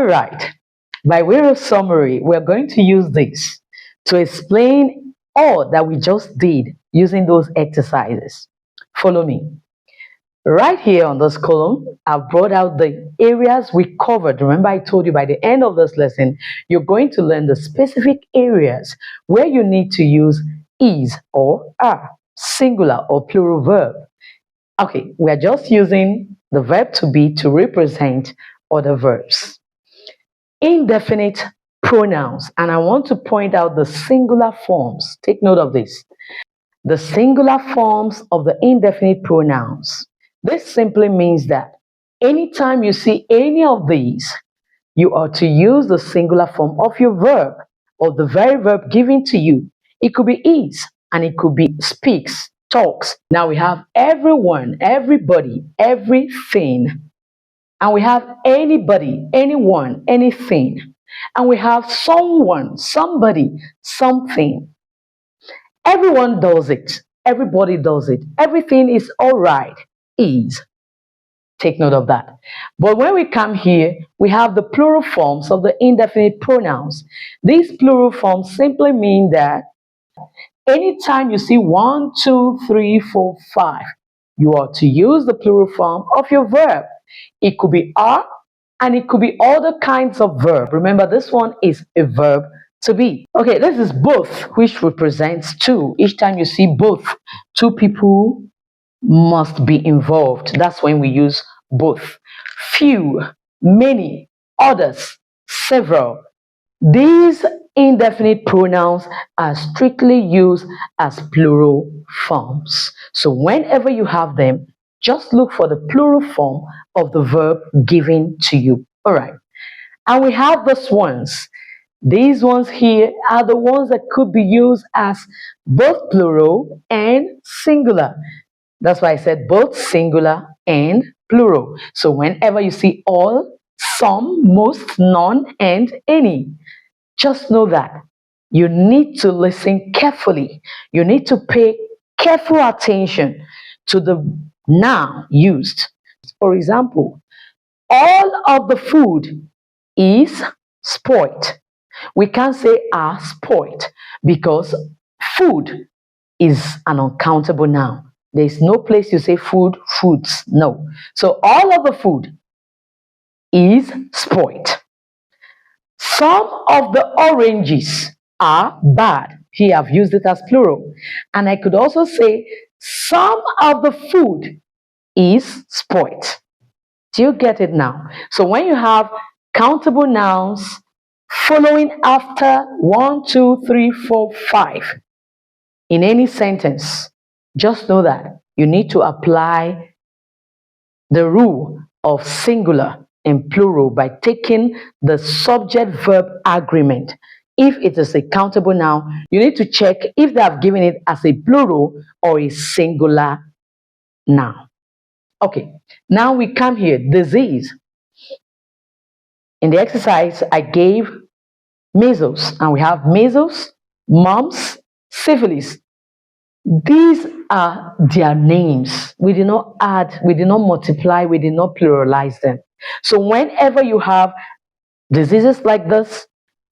Alright, by way of summary, we're going to use this to explain all that we just did using those exercises. Follow me. Right here on this column, I've brought out the areas we covered. Remember, I told you by the end of this lesson, you're going to learn the specific areas where you need to use is or are, singular or plural verb. Okay, we're just using the verb to be to represent other verbs. Indefinite pronouns, and I want to point out the singular forms. Take note of this. The singular forms of the indefinite pronouns. This simply means that anytime you see any of these, you are to use the singular form of your verb or the very verb given to you. It could be is and it could be speaks, talks. Now we have everyone, everybody, everything. And we have anybody, anyone, anything. And we have someone, somebody, something. Everyone does it. Everybody does it. Everything is all right. Is. Take note of that. But when we come here, we have the plural forms of the indefinite pronouns. These plural forms simply mean that anytime you see 1, 2, 3, 4, 5, you are to use the plural form of your verb. It could be are and it could be other kinds of verb. Remember, this one is a verb to be. Okay, this is both, which represents two. Each time you see both, two people must be involved. That's when we use both. Few, many, others, several. These indefinite pronouns are strictly used as plural forms. So whenever you have them, just look for the plural form of the verb given to you. All right. And we have these ones. These ones here are the ones that could be used as both plural and singular. That's why I said both singular and plural. So whenever you see all, some, most, none, and any, just know that you need to listen carefully. You need to pay careful attention to the noun used. For example, all of the food is spoiled. We can't say are spoiled because food is an uncountable noun. There is no place you say food, foods. No. So all of the food is spoiled. Some of the oranges are bad. Here I've used it as plural. And I could also say some of the food is spoiled. Do you get it now? So when you have countable nouns following after 1, 2, 3, 4, 5 in any sentence, just know that you need to apply the rule of singular and plural by taking the subject-verb agreement. If it is a countable noun, you need to check if they have given it as a plural or a singular noun. Okay, now we come here, disease. In the exercise, I gave measles, and we have measles, mumps, syphilis. These are their names. We did not add, we did not multiply, we did not pluralize them. So whenever you have diseases like this,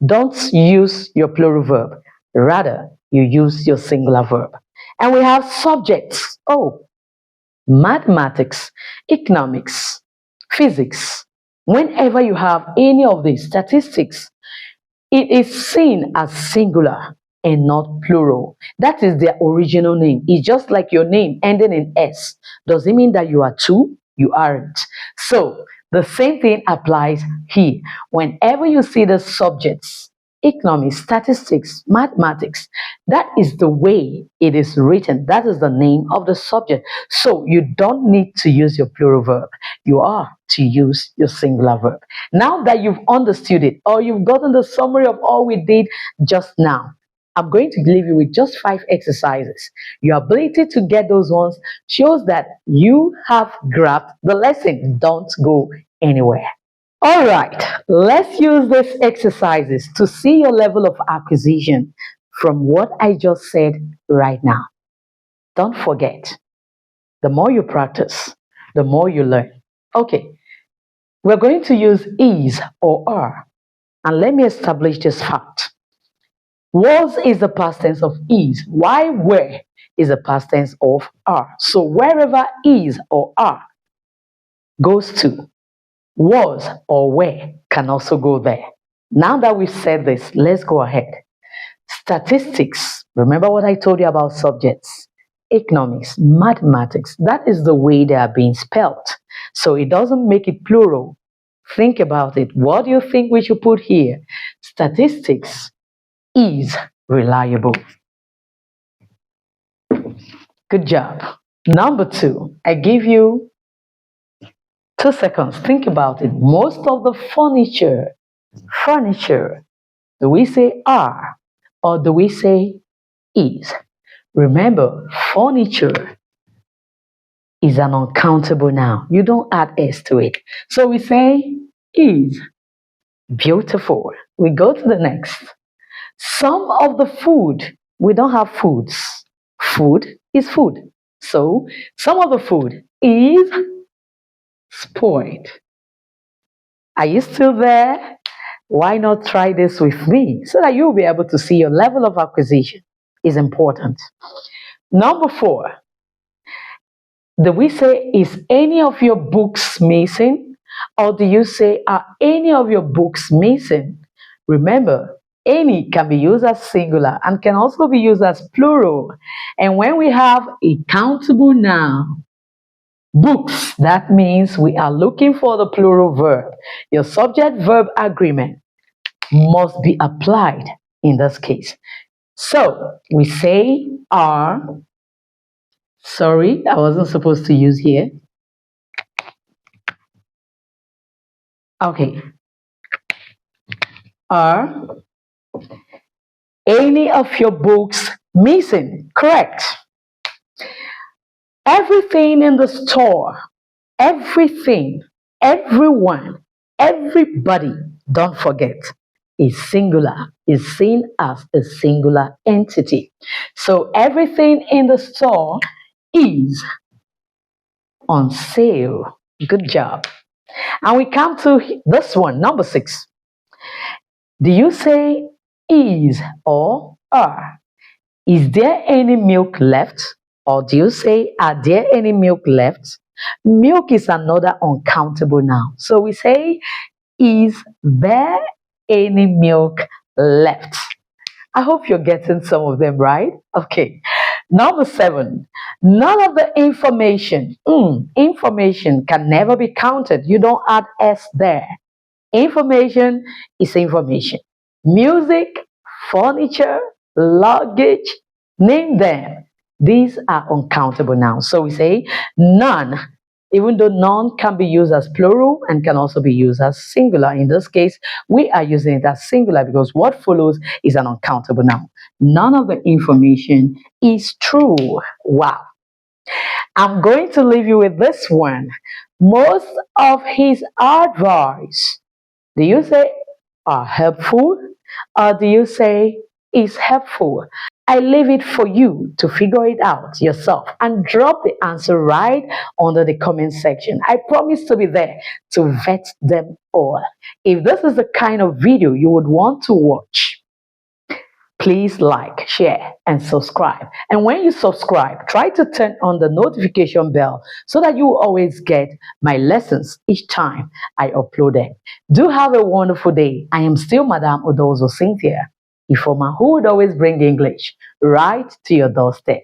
don't use your plural verb. Rather, you use your singular verb. And we have subjects. Oh, mathematics, economics, physics. Whenever you have any of these statistics, it is seen as singular and not plural. That is their original name. It's just like your name ending in S. Does it mean that you are two? You aren't. So the same thing applies here. Whenever you see the subjects, economics, statistics, mathematics, that is the way it is written. That is the name of the subject. So you don't need to use your plural verb. You are to use your singular verb. Now that you've understood it, or you've gotten the summary of all we did just now, I'm going to leave you with just 5 exercises. Your ability to get those ones shows that you have grabbed the lesson. Don't go anywhere. All right, let's use these exercises to see your level of acquisition from what I just said right now. Don't forget, the more you practice, the more you learn. Okay, we're going to use is or are. And let me establish this fact. Was is the past tense of is, while were is the past tense of are. So wherever is or are goes to, was or were can also go there. Now that we've said this, let's go ahead. Statistics, remember what I told you about subjects? Economics, mathematics, that is the way they are being spelled. So it doesn't make it plural. Think about it. What do you think we should put here? Statistics is reliable. Good job. Number 2, I give you 2 seconds. Think about it. Most of the furniture, do we say are or do we say is? Remember, furniture is an uncountable noun. You don't add s to it. So we say is. Beautiful. We go to the next. Some of the food, we don't have foods. Food is food. So some of the food is spoiled. Are you still there? Why not try this with me so that you'll be able to see your level of acquisition is important. Number 4, do we say is any of your books missing or do you say are any of your books missing? Remember, any can be used as singular and can also be used as plural. And when we have a countable noun, books, that means we are looking for the plural verb. Your subject-verb agreement must be applied in this case. So we say are, sorry, I wasn't supposed to use here. Okay. Are any of your books missing? Correct. Everything in the store, everything, everyone, everybody, don't forget, is singular, is seen as a singular entity. So everything in the store is on sale. Good job. And we come to this one, number 6. Do you say is or are? Is there any milk left? Or do you say, are there any milk left? Milk is another uncountable noun. So we say, is there any milk left? I hope you're getting some of them right. Okay. Number 7, none of the information. Information can never be counted. You don't add s there. Information is information. Music, furniture, luggage, name them. These are uncountable nouns. So we say none, even though none can be used as plural and can also be used as singular. In this case, we are using it as singular because what follows is an uncountable noun. None of the information is true. Wow. I'm going to leave you with this one. Most of his advice, do you say are helpful or do you say is helpful? I leave it for you to figure it out yourself and drop the answer right under the comment section. I promise to be there to vet them all. If this is the kind of video you would want to watch, please like, share, and subscribe. And when you subscribe, try to turn on the notification bell so that you will always get my lessons each time I upload them. Do have a wonderful day. I am still Madame Odozo Cynthia, Ifoma, who would always bring English right to your doorstep.